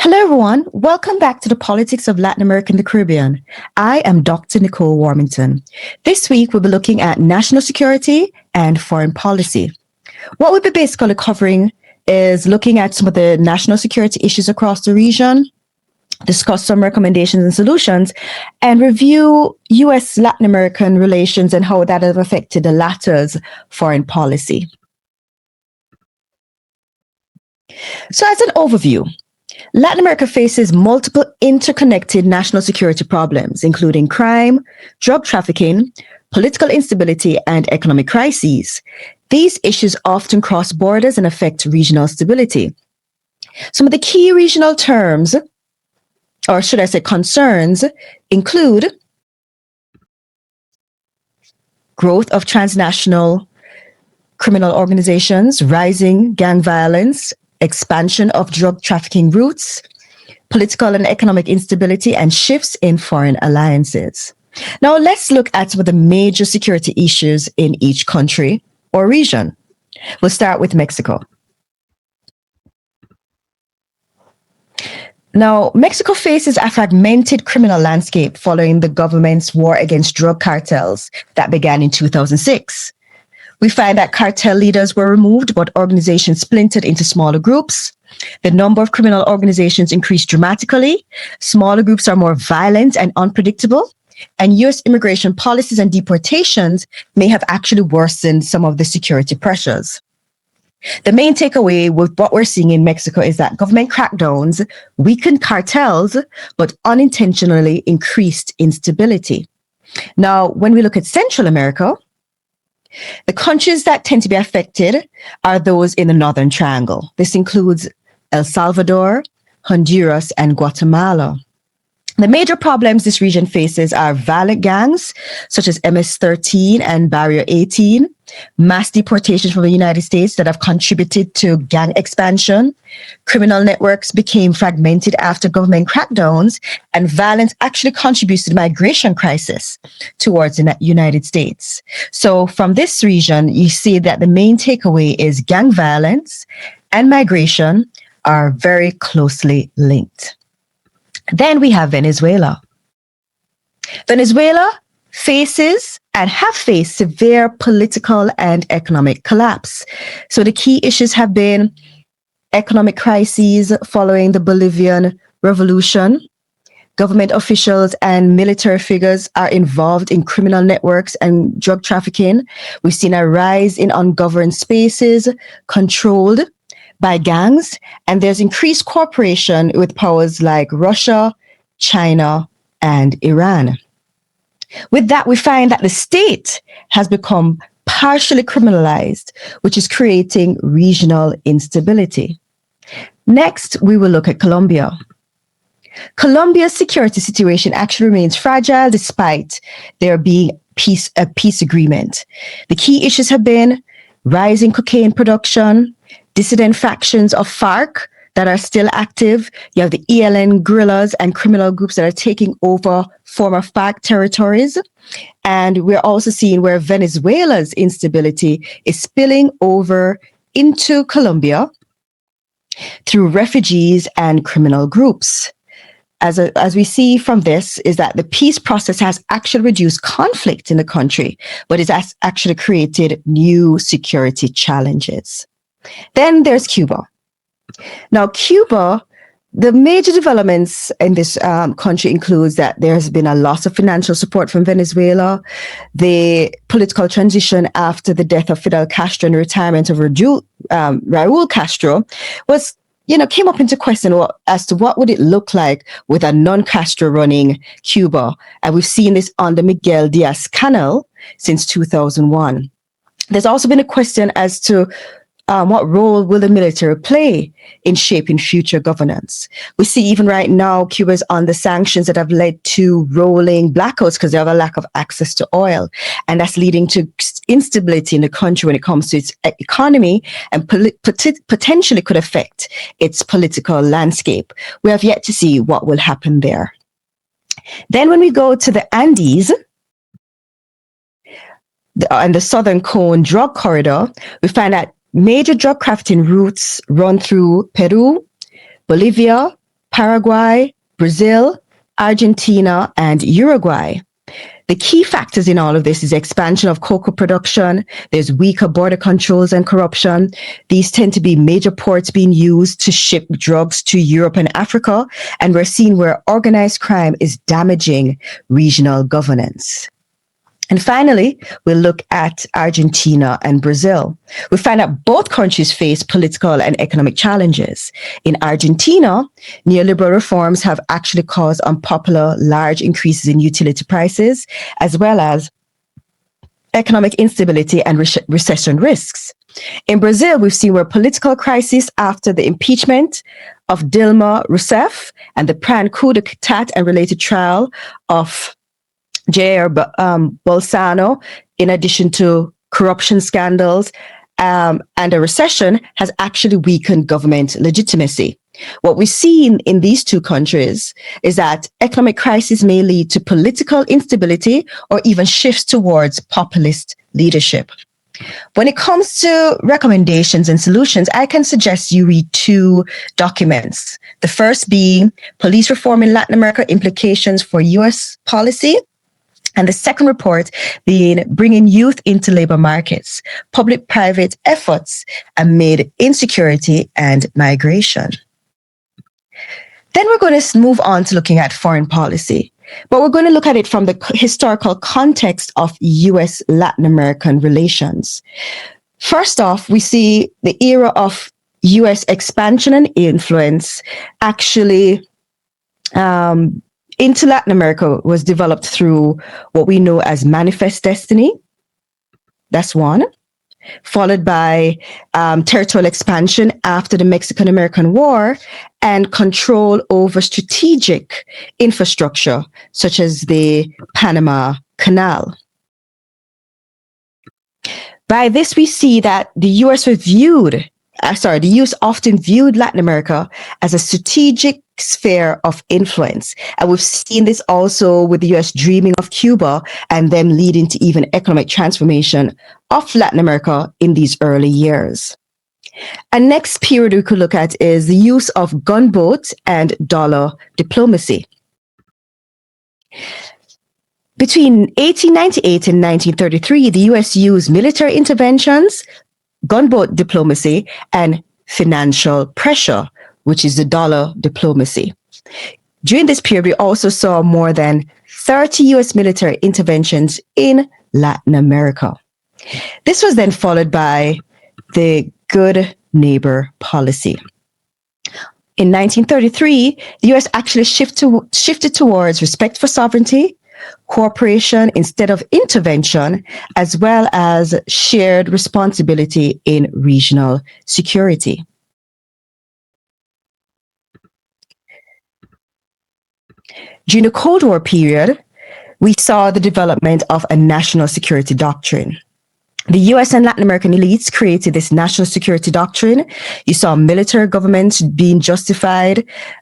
Hello, everyone. Welcome back to the Politics of Latin America and the Caribbean. I am Dr. Nicole Warmington. This week, we'll be looking at national security and foreign policy. What we'll be basically covering is looking at some of the national security issues across the region, discuss some recommendations and solutions, and review U.S. Latin American relations and how that has affected the latter's foreign policy. So as an overview, Latin America faces multiple interconnected national security problems, including crime, drug trafficking, political instability, and economic crises. These issues often cross borders and affect regional stability. Some of the key regional terms, or should I say concerns, include growth of transnational criminal organizations, rising gang violence, expansion of drug trafficking routes, political and economic instability, and shifts in foreign alliances. Now, let's look at some of the major security issues in each country or region. We'll start with Mexico. Now, Mexico faces a fragmented criminal landscape following the government's war against drug cartels that began in 2006. We find that cartel leaders were removed, but organizations splintered into smaller groups. The number of criminal organizations increased dramatically. Smaller groups are more violent and unpredictable. And U.S. immigration policies and deportations may have actually worsened some of the security pressures. The main takeaway with what we're seeing in Mexico is that government crackdowns weakened cartels, but unintentionally increased instability. Now, when we look at Central America, the countries that tend to be affected are those in the Northern Triangle. This includes El Salvador, Honduras, and Guatemala. The major problems this region faces are violent gangs, such as MS-13 and Barrio 18, mass deportations from the United States that have contributed to gang expansion. Criminal networks became fragmented after government crackdowns, and violence actually contributes to the migration crisis towards the United States. So from this region, you see that the main takeaway is gang violence and migration are very closely linked. Then we have Venezuela. Venezuela faces and have faced severe political and economic collapse. So the key issues have been economic crises following the Bolivian revolution. Government officials and military figures are involved in criminal networks and drug trafficking. We've seen a rise in ungoverned spaces controlled by gangs, and there's increased cooperation with powers like Russia, China, and Iran. With that, we find that the state has become partially criminalized, which is creating regional instability. Next, we will look at Colombia. Colombia's security situation actually remains fragile despite there being a peace agreement. The key issues have been rising cocaine production, dissident factions of FARC that are still active. You have the ELN guerrillas and criminal groups that are taking over former FARC territories. And we're also seeing where Venezuela's instability is spilling over into Colombia through refugees and criminal groups. As we see from this is that the peace process has actually reduced conflict in the country, but it has actually created new security challenges. Then there's Cuba. Now, Cuba, the major developments in this country includes that there has been a loss of financial support from Venezuela, the political transition after the death of Fidel Castro and the retirement of Raul Castro came up into question as to what would it look like with a non-Castro running Cuba. And we've seen this under Miguel Diaz-Canel since 2001. There's also been a question as to what role will the military play in shaping future governance? We see even right now, Cuba is under sanctions that have led to rolling blackouts because they have a lack of access to oil. And that's leading to instability in the country when it comes to its economy and potentially could affect its political landscape. We have yet to see what will happen there. Then when we go to the Andes, and the Southern Cone drug corridor, we find that major drug trafficking routes run through Peru, Bolivia, Paraguay, Brazil, Argentina, and Uruguay. The key factors in all of this is expansion of cocoa production. There's weaker border controls and corruption. These tend to be major ports being used to ship drugs to Europe and Africa. And we're seeing where organized crime is damaging regional governance. And finally, we'll look at Argentina and Brazil. We find that both countries face political and economic challenges. In Argentina, neoliberal reforms have actually caused unpopular large increases in utility prices, as well as economic instability and recession risks. In Brazil, we've seen where political crisis after the impeachment of Dilma Rousseff and the planned coup d'etat and related trial of Jair Bolsonaro, in addition to corruption scandals and a recession, has actually weakened government legitimacy. What we see in these two countries is that economic crisis may lead to political instability or even shifts towards populist leadership. When it comes to recommendations and solutions, I can suggest you read two documents. The first being Police Reform in Latin America, Implications for U.S. Policy. And the second report being Bringing Youth into Labor Markets, Public-Private Efforts Amid Insecurity and Migration. Then we're going to move on to looking at foreign policy, but we're going to look at it from the historical context of U.S.-Latin American relations. First off, we see the era of U.S. expansion and influence actually into Latin America was developed through what we know as Manifest Destiny. That's one. Followed by territorial expansion after the Mexican-American War and control over strategic infrastructure, such as the Panama Canal. By this, we see that the U.S. often viewed Latin America as a strategic sphere of influence. And we've seen this also with the U.S. dreaming of Cuba and them leading to even economic transformation of Latin America in these early years. A next period we could look at is the use of gunboat and dollar diplomacy. Between 1898 and 1933, the U.S. used military interventions, gunboat diplomacy, and financial pressure, which is the dollar diplomacy. During this period, we also saw more than 30 U.S. military interventions in Latin America. This was then followed by the Good Neighbor Policy. In 1933, the U.S. actually shifted towards respect for sovereignty, cooperation instead of intervention, as well as shared responsibility in regional security. During the Cold War period, we saw the development of a national security doctrine. The US and Latin American elites created this national security doctrine. You saw military governments being justified,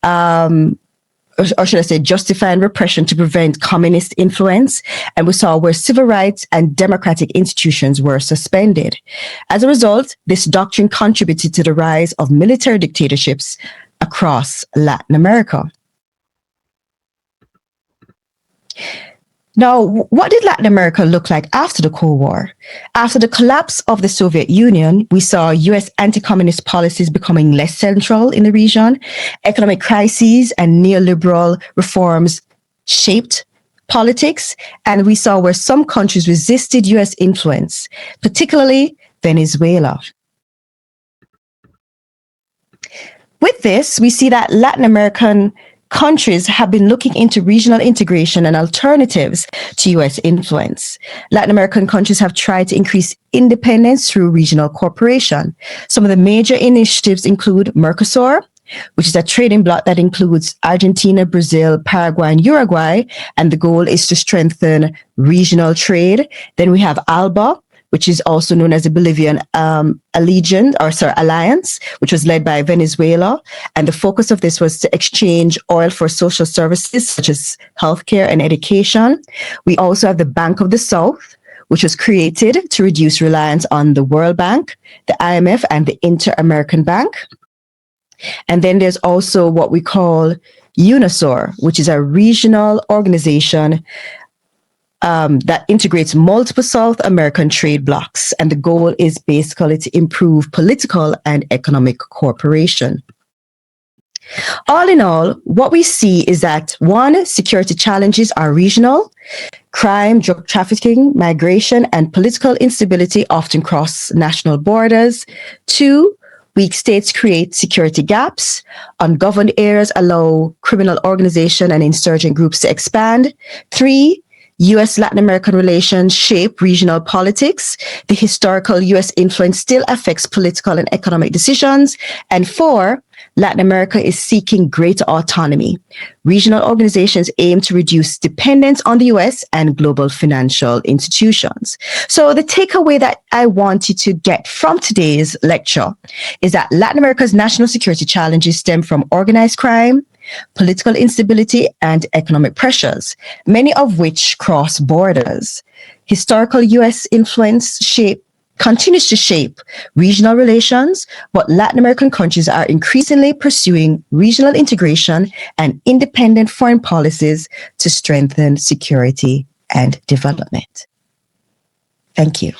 or should I say justifying repression to prevent communist influence. And we saw where civil rights and democratic institutions were suspended. As a result, this doctrine contributed to the rise of military dictatorships across Latin America. Now, what did Latin America look like after the Cold War? After the collapse of the Soviet Union, we saw U.S. anti-communist policies becoming less central in the region. Economic crises and neoliberal reforms shaped politics, and we saw where some countries resisted U.S. influence, particularly Venezuela. With this, we see that Latin American countries have been looking into regional integration and alternatives to U.S. influence. Latin American countries have tried to increase independence through regional cooperation. Some of the major initiatives include Mercosur, which is a trading bloc that includes Argentina, Brazil, Paraguay, and Uruguay, and the goal is to strengthen regional trade. Then we have ALBA, which is also known as the Bolivian Alliance, which was led by Venezuela. And the focus of this was to exchange oil for social services such as healthcare and education. We also have the Bank of the South, which was created to reduce reliance on the World Bank, the IMF, and the Inter-American Bank. And then there's also what we call UNASUR, which is a regional organization that integrates multiple South American trade blocs. And the goal is basically to improve political and economic cooperation. All in all, what we see is that one, security challenges are regional. Crime, drug trafficking, migration, and political instability often cross national borders. Two, weak states create security gaps. Ungoverned areas allow criminal organization and insurgent groups to expand. Three, U.S.-Latin American relations shape regional politics. The historical U.S. influence still affects political and economic decisions. And four, Latin America is seeking greater autonomy. Regional organizations aim to reduce dependence on the U.S. and global financial institutions. So the takeaway that I want you to get from today's lecture is that Latin America's national security challenges stem from organized crime, political instability, and economic pressures, many of which cross borders. Historical U.S. influence continues to shape regional relations, but Latin American countries are increasingly pursuing regional integration and independent foreign policies to strengthen security and development. Thank you.